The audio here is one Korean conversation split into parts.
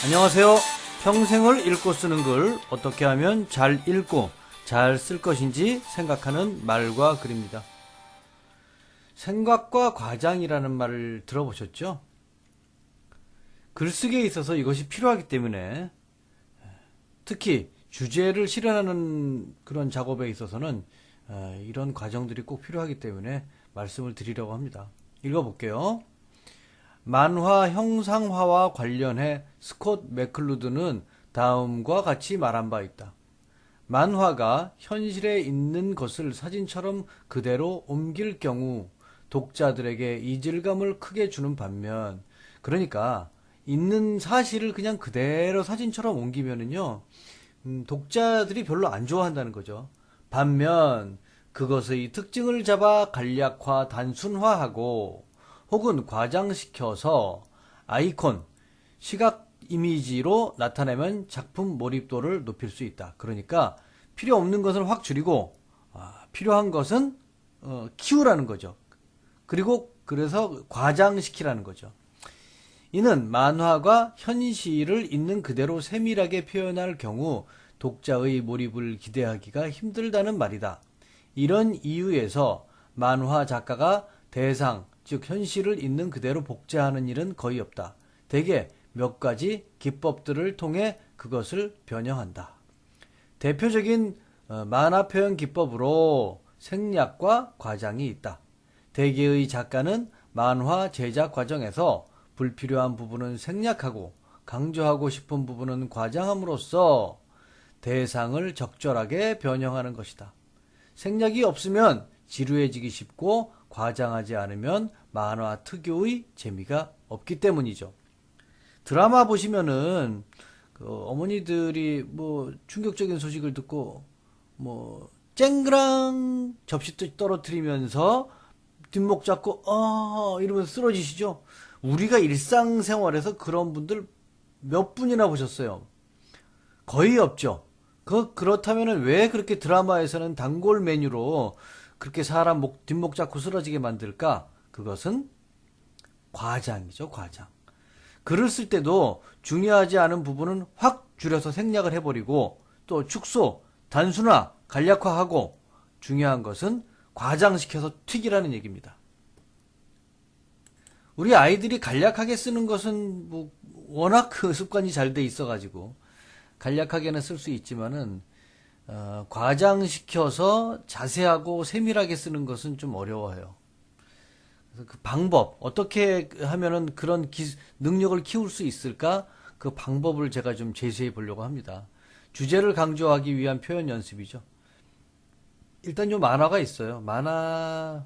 안녕하세요. 평생을 읽고 쓰는 글 어떻게 하면 잘 읽고 잘 쓸 것인지 생각하는 말과 글입니다. 생각과 과장이라는 말을 들어보셨죠? 글쓰기에 있어서 이것이 필요하기 때문에 특히 주제를 실현하는 그런 작업에 있어서는 이런 과정들이 꼭 필요하기 때문에 말씀을 드리려고 합니다. 읽어볼게요. 만화 형상화와 관련해 스콧 맥클루드는 다음과 같이 말한 바 있다. 만화가 현실에 있는 것을 사진처럼 그대로 옮길 경우 독자들에게 이질감을 크게 주는 반면, 그러니까 있는 사실을 그냥 그대로 사진처럼 옮기면은요, 독자들이 별로 안 좋아한다는 거죠. 반면 그것의 특징을 잡아 간략화, 단순화하고 혹은 과장시켜서 아이콘, 시각 이미지로 나타내면 작품 몰입도를 높일 수 있다. 그러니까 필요 없는 것을 확 줄이고 필요한 것은 키우라는 거죠. 그리고 그래서 과장시키라는 거죠. 이는 만화가 현실을 있는 그대로 세밀하게 표현할 경우 독자의 몰입을 기대하기가 힘들다는 말이다. 이런 이유에서 만화 작가가 대상, 즉 현실을 있는 그대로 복제하는 일은 거의 없다. 대개 몇 가지 기법들을 통해 그것을 변형한다. 대표적인 만화 표현 기법으로 생략과 과장이 있다. 대개의 작가는 만화 제작 과정에서 불필요한 부분은 생략하고 강조하고 싶은 부분은 과장함으로써 대상을 적절하게 변형하는 것이다. 생략이 없으면 지루해지기 쉽고 과장하지 않으면 만화 특유의 재미가 없기 때문이죠. 드라마 보시면은 어머니들이 뭐 충격적인 소식을 듣고 뭐 쨍그랑 접시 떨어뜨리면서 뒷목 잡고 이러면서 쓰러지시죠. 우리가 일상생활에서 그런 분들 몇 분이나 보셨어요? 거의 없죠. 그렇다면은 왜 그렇게 드라마에서는 단골 메뉴로 그렇게 사람 뒷목 잡고 쓰러지게 만들까? 그것은 과장이죠, 과장. 글을 쓸 때도 중요하지 않은 부분은 확 줄여서 생략을 해버리고 또 축소, 단순화, 간략화하고 중요한 것은 과장시켜서 튀기라는 얘기입니다. 우리 아이들이 간략하게 쓰는 것은 뭐 워낙 그 습관이 잘 돼 있어가지고 간략하게는 쓸 수 있지만은 과장시켜서 자세하고 세밀하게 쓰는 것은 좀 어려워요. 그래서 그 방법, 어떻게 하면은 그런 능력을 키울 수 있을까? 그 방법을 제가 좀 제시해 보려고 합니다. 주제를 강조하기 위한 표현 연습이죠. 일단 요 만화가 있어요. 만화,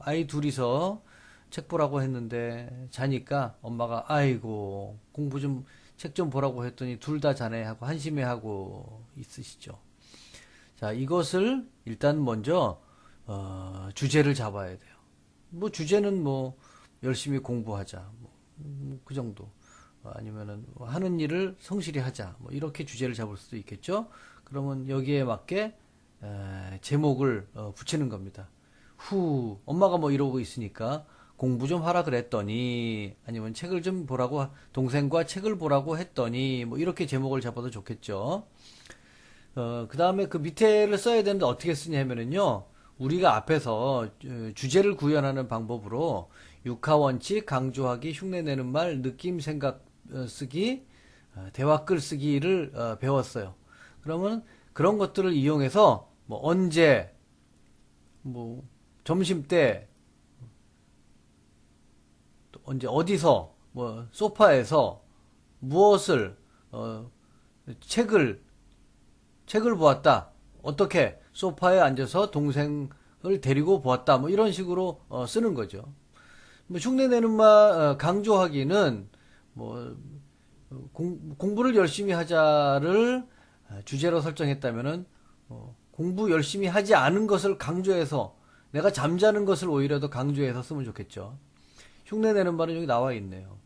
아이 둘이서 책 보라고 했는데 자니까 엄마가 아이고 공부 좀 책 좀 보라고 했더니 둘 다 자네 하고 한심해 하고 있으시죠. 자, 이것을 일단 먼저 주제를 잡아야 돼요. 주제는 열심히 공부하자 그 정도, 아니면은 하는 일을 성실히 하자 이렇게 주제를 잡을 수도 있겠죠. 그러면 여기에 맞게 제목을 붙이는 겁니다. 엄마가 이러고 있으니까 공부 좀 하라 그랬더니, 아니면 책을 좀 보라고, 동생과 책을 보라고 했더니 이렇게 제목을 잡아도 좋겠죠. 그 다음에 그 밑에를 써야 되는데 어떻게 쓰냐 하면은요, 우리가 앞에서 주제를 구현하는 방법으로 육하원칙, 강조하기, 흉내내는 말, 느낌, 생각 쓰기, 대화글 쓰기를 배웠어요. 그러면 그런 것들을 이용해서 언제, 점심때, 언제 어디서, 소파에서 무엇을, 책을 보았다. 어떻게 소파에 앉아서 동생을 데리고 보았다. 이런 식으로 쓰는 거죠. 흉내내는 말, 강조하기는 공부를 열심히 하자를 주제로 설정했다면은 공부 열심히 하지 않은 것을 강조해서, 내가 잠자는 것을 오히려 더 강조해서 쓰면 좋겠죠. 흉내내는 말은 여기 나와 있네요.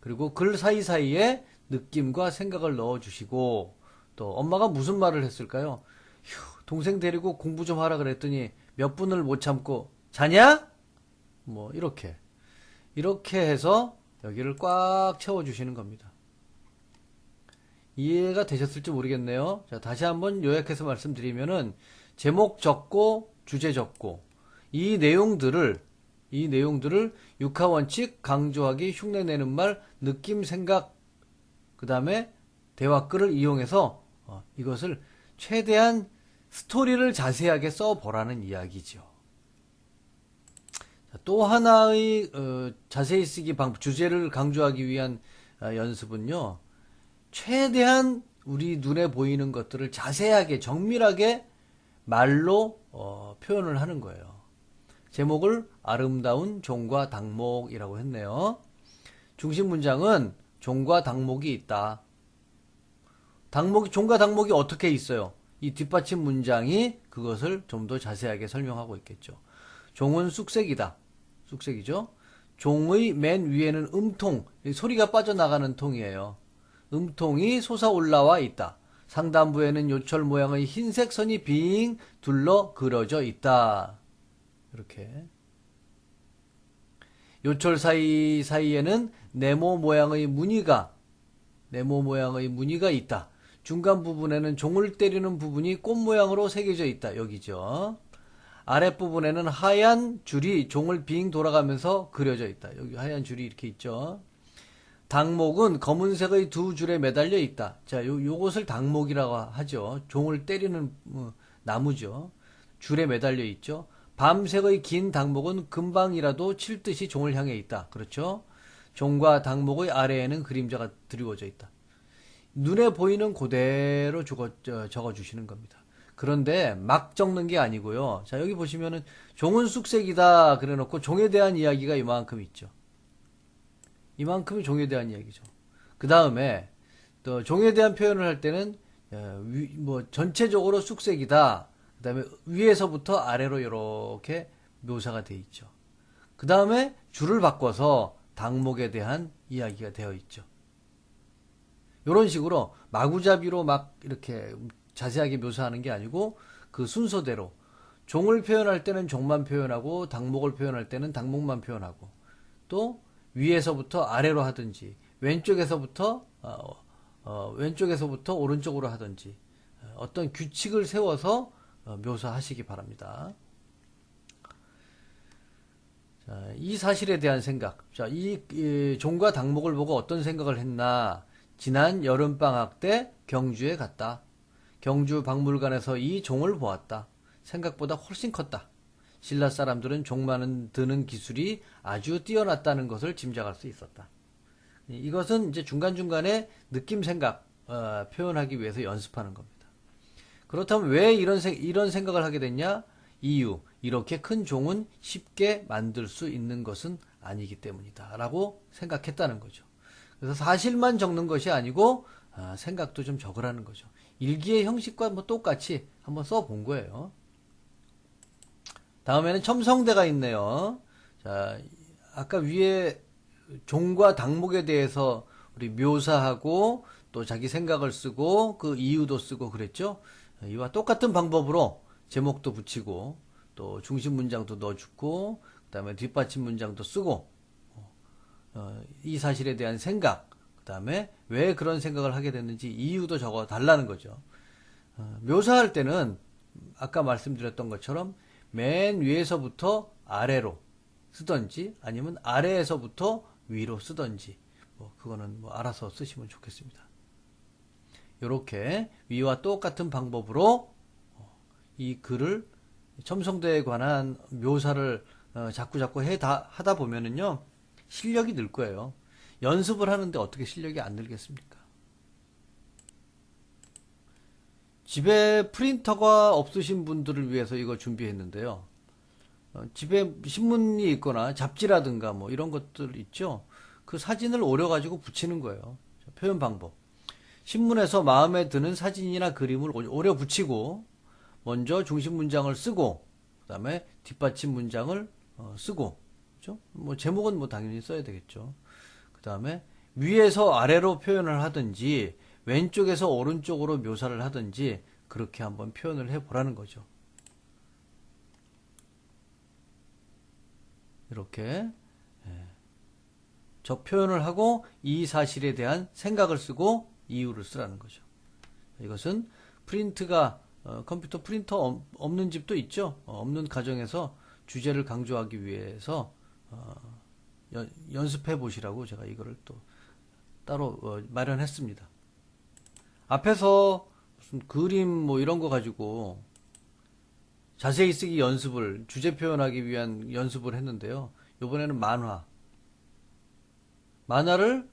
그리고 글 사이사이에 느낌과 생각을 넣어주시고, 또 엄마가 무슨 말을 했을까요? 동생 데리고 공부 좀 하라 그랬더니 몇 분을 못 참고 자냐? 이렇게 해서 여기를 꽉 채워주시는 겁니다. 이해가 되셨을지 모르겠네요. 자, 다시 한번 요약해서 말씀드리면은 제목 적고 주제 적고 이 내용들을 육하 원칙, 강조하기, 흉내내는 말, 느낌, 생각, 그 다음에 대화글을 이용해서 이것을 최대한 스토리를 자세하게 써보라는 이야기죠. 또 하나의 자세히 쓰기 방법, 주제를 강조하기 위한 연습은요. 최대한 우리 눈에 보이는 것들을 자세하게 정밀하게 말로 표현을 하는 거예요. 제목을 아름다운 종과 닭목이라고 했네요. 중심 문장은 종과 닭목이 있다. 종과 닭목이 어떻게 있어요? 이 뒷받침 문장이 그것을 좀 더 자세하게 설명하고 있겠죠. 종은 쑥색이다. 쑥색이죠. 종의 맨 위에는 음통, 소리가 빠져나가는 통이에요. 음통이 솟아올라와 있다. 상단부에는 요철 모양의 흰색 선이 빙 둘러 그려져 있다. 이렇게. 요철 사이에는 네모 모양의 무늬가 있다. 중간 부분에는 종을 때리는 부분이 꽃 모양으로 새겨져 있다. 여기죠. 아랫부분에는 하얀 줄이 종을 빙 돌아가면서 그려져 있다. 여기 하얀 줄이 이렇게 있죠. 닭목은 검은색의 두 줄에 매달려 있다. 자, 요것을 닭목이라고 하죠. 종을 때리는 나무죠. 줄에 매달려 있죠. 밤색의 긴 닭목은 금방이라도 칠 듯이 종을 향해 있다. 그렇죠? 종과 닭목의 아래에는 그림자가 드리워져 있다. 눈에 보이는 그대로 적어주시는 겁니다. 그런데 막 적는 게 아니고요. 자, 여기 보시면은 종은 쑥색이다 그래 놓고 종에 대한 이야기가 이만큼 있죠. 이만큼이 종에 대한 이야기죠. 그 다음에 또 종에 대한 표현을 할 때는 전체적으로 쑥색이다. 그 다음에 위에서부터 아래로 이렇게 묘사가 돼 있죠. 그 다음에 줄을 바꿔서 닭목에 대한 이야기가 되어 있죠. 이런 식으로 마구잡이로 막 이렇게 자세하게 묘사하는 게 아니고 그 순서대로 종을 표현할 때는 종만 표현하고 닭목을 표현할 때는 닭목만 표현하고 또 위에서부터 아래로 하든지 왼쪽에서부터 오른쪽으로 하든지 어떤 규칙을 세워서 묘사하시기 바랍니다. 자, 이 사실에 대한 생각. 자, 이 종과 닭목을 보고 어떤 생각을 했나? 지난 여름방학 때 경주에 갔다. 경주 박물관에서 이 종을 보았다. 생각보다 훨씬 컸다. 신라 사람들은 종만은 드는 기술이 아주 뛰어났다는 것을 짐작할 수 있었다. 이것은 이제 중간중간에 느낌 생각 표현하기 위해서 연습하는 겁니다. 그렇다면 왜 이런 생각을 하게 됐냐? 이유, 이렇게 큰 종은 쉽게 만들 수 있는 것은 아니기 때문이다 라고 생각했다는 거죠. 그래서 사실만 적는 것이 아니고 생각도 좀 적으라는 거죠. 일기의 형식과 뭐 똑같이 한번 써본 거예요. 다음에는 첨성대가 있네요. 자, 아까 위에 종과 닭목에 대해서 우리 묘사하고 또 자기 생각을 쓰고 그 이유도 쓰고 그랬죠. 이와 똑같은 방법으로 제목도 붙이고 또 중심 문장도 넣어주고 그다음에 뒷받침 문장도 쓰고 이 사실에 대한 생각 그다음에 왜 그런 생각을 하게 됐는지 이유도 적어 달라는 거죠. 묘사할 때는 아까 말씀드렸던 것처럼 맨 위에서부터 아래로 쓰던지 아니면 아래에서부터 위로 쓰던지 그거는 알아서 쓰시면 좋겠습니다. 이렇게 위와 똑같은 방법으로 이 글을 첨성대에 관한 묘사를 자꾸 하다 보면은요 실력이 늘 거예요. 연습을 하는데 어떻게 실력이 안 늘겠습니까? 집에 프린터가 없으신 분들을 위해서 이거 준비했는데요. 집에 신문이 있거나 잡지라든가 뭐 이런 것들 있죠. 그 사진을 오려가지고 붙이는 거예요. 표현 방법. 신문에서 마음에 드는 사진이나 그림을 오려 붙이고 먼저 중심 문장을 쓰고 그다음에 뒷받침 문장을 쓰고 그렇죠? 뭐 제목은 뭐 당연히 써야 되겠죠. 그다음에 위에서 아래로 표현을 하든지 왼쪽에서 오른쪽으로 묘사를 하든지 그렇게 한번 표현을 해보라는 거죠. 이렇게 저 표현을 하고 이 사실에 대한 생각을 쓰고 이유를 쓰라는 거죠. 이것은 프린트가 컴퓨터 프린터 없는 집도 있죠. 없는 가정에서 주제를 강조하기 위해서 연습해 보시라고 제가 이거를 또 따로 마련했습니다. 앞에서 무슨 그림 뭐 이런 거 가지고 자세히 쓰기 연습을 주제 표현하기 위한 연습을 했는데요. 이번에는 만화를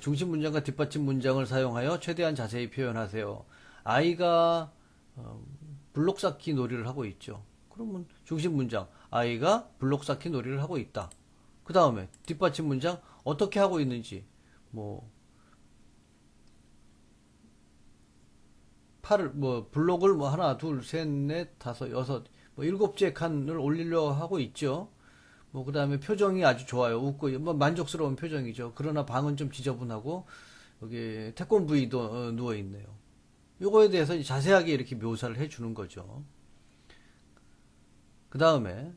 중심 문장과 뒷받침 문장을 사용하여 최대한 자세히 표현하세요. 아이가 블록 쌓기 놀이를 하고 있죠. 그러면 중심 문장 아이가 블록 쌓기 놀이를 하고 있다. 그 다음에 뒷받침 문장 어떻게 하고 있는지 뭐 블록을 뭐 하나, 둘, 셋, 넷, 다섯, 여섯, 뭐 7째 칸을 올리려 하고 있죠. 뭐 그 다음에 표정이 아주 좋아요. 웃고 뭐 만족스러운 표정이죠. 그러나 방은 좀 지저분하고 여기 태권브이도 누워 있네요. 요거에 대해서 자세하게 이렇게 묘사를 해주는 거죠. 그 다음에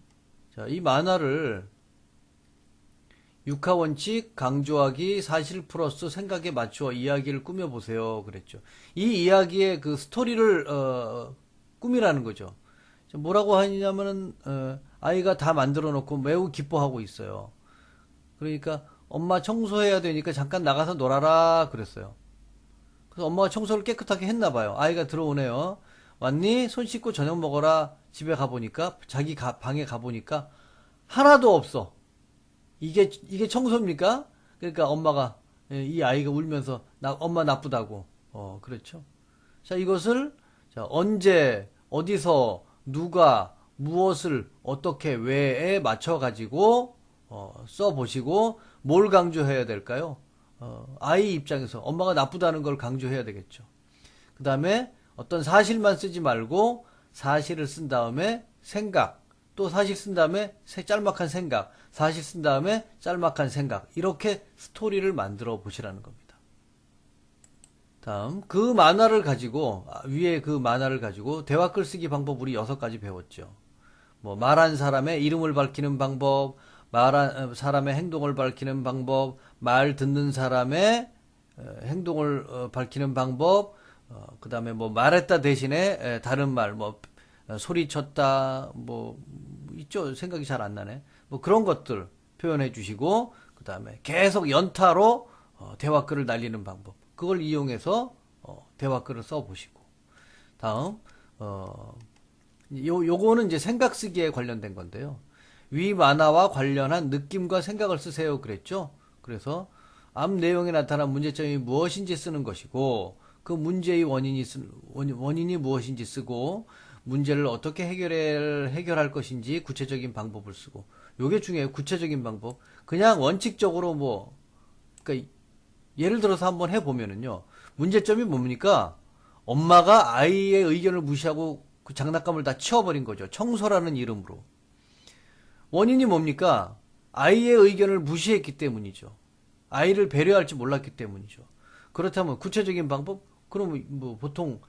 이 만화를 육하원칙, 강조하기, 사실 플러스 생각에 맞추어 이야기를 꾸며보세요. 그랬죠. 이 이야기의 그 스토리를 꾸미라는 거죠. 뭐라고 하냐면은 아이가 다 만들어 놓고 매우 기뻐하고 있어요. 그러니까 엄마 청소해야 되니까 잠깐 나가서 놀아라 그랬어요. 그래서 엄마가 청소를 깨끗하게 했나 봐요. 아이가 들어오네요. 왔니? 손 씻고 저녁 먹어라. 집에 가보니까 자기 방에 가보니까 하나도 없어. 이게 청소입니까? 그러니까 엄마가 이 아이가 울면서 엄마 나쁘다고 그렇죠. 자, 이것을 언제 어디서 누가 무엇을 어떻게 왜에 맞춰 가지고 써 보시고 뭘 강조해야 될까요? 아이 입장에서 엄마가 나쁘다는 걸 강조해야 되겠죠. 그 다음에 어떤 사실만 쓰지 말고 사실을 쓴 다음에 생각, 또 사실 쓴 다음에 짤막한 생각, 사실 쓴 다음에 짤막한 생각, 이렇게 스토리를 만들어 보시라는 겁니다. 다음 그 만화를 가지고 위에 그 만화를 가지고 대화글 쓰기 방법 우리 6가지 배웠죠. 뭐 말한 사람의 이름을 밝히는 방법, 말한 사람의 행동을 밝히는 방법, 말 듣는 사람의 행동을 밝히는 방법, 그 다음에 뭐 말했다 대신에 다른 말, 뭐 소리쳤다, 뭐 있죠. 생각이 잘 안 나네. 뭐 그런 것들 표현해 주시고, 그 다음에 계속 연타로 대화글을 날리는 방법, 그걸 이용해서 대화글을 써보시고, 다음 요거는 이제 생각 쓰기에 관련된 건데요. 위 만화와 관련한 느낌과 생각을 쓰세요 그랬죠. 그래서 앞 내용에 나타난 문제점이 무엇인지 쓰는 것이고, 그 문제의 원인이 무엇인지 쓰고, 문제를 어떻게 해결할 것인지 구체적인 방법을 쓰고, 요게 중요해요. 구체적인 방법. 그냥 원칙적으로 그러니까 예를 들어서 한번 해보면은요, 문제점이 뭡니까? 엄마가 아이의 의견을 무시하고 그 장난감을 다 치워버린 거죠. 청소라는 이름으로. 원인이 뭡니까? 아이의 의견을 무시했기 때문이죠. 아이를 배려할 줄 몰랐기 때문이죠. 그렇다면 구체적인 방법? 그럼 뭐 보통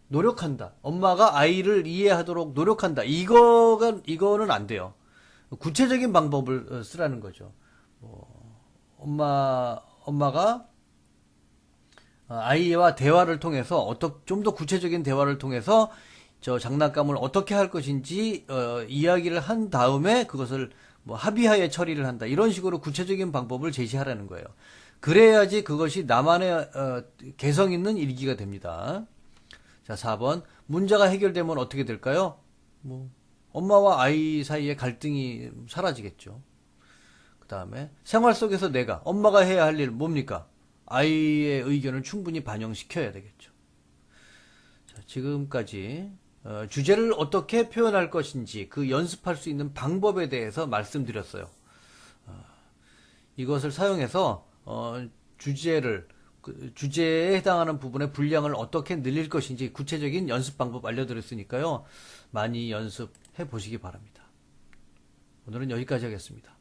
노력한다. 엄마가 아이를 이해하도록 노력한다. 이거는 안 돼요. 구체적인 방법을 쓰라는 거죠. 엄마가 아이와 대화를 통해서 좀 더 구체적인 대화를 통해서 저 장난감을 어떻게 할 것인지 이야기를 한 다음에 그것을 뭐 합의하에 처리를 한다. 이런 식으로 구체적인 방법을 제시하라는 거예요. 그래야지 그것이 나만의 개성 있는 일기가 됩니다. 자, 4번. 문제가 해결되면 어떻게 될까요? 엄마와 아이 사이의 갈등이 사라지겠죠. 그 다음에 생활 속에서 엄마가 해야 할 일 뭡니까? 아이의 의견을 충분히 반영시켜야 되겠죠. 자, 지금까지 주제를 어떻게 표현할 것인지 그 연습할 수 있는 방법에 대해서 말씀드렸어요. 이것을 사용해서 주제에 해당하는 부분의 분량을 어떻게 늘릴 것인지 구체적인 연습 방법 알려드렸으니까요. 많이 연습해 보시기 바랍니다. 오늘은 여기까지 하겠습니다.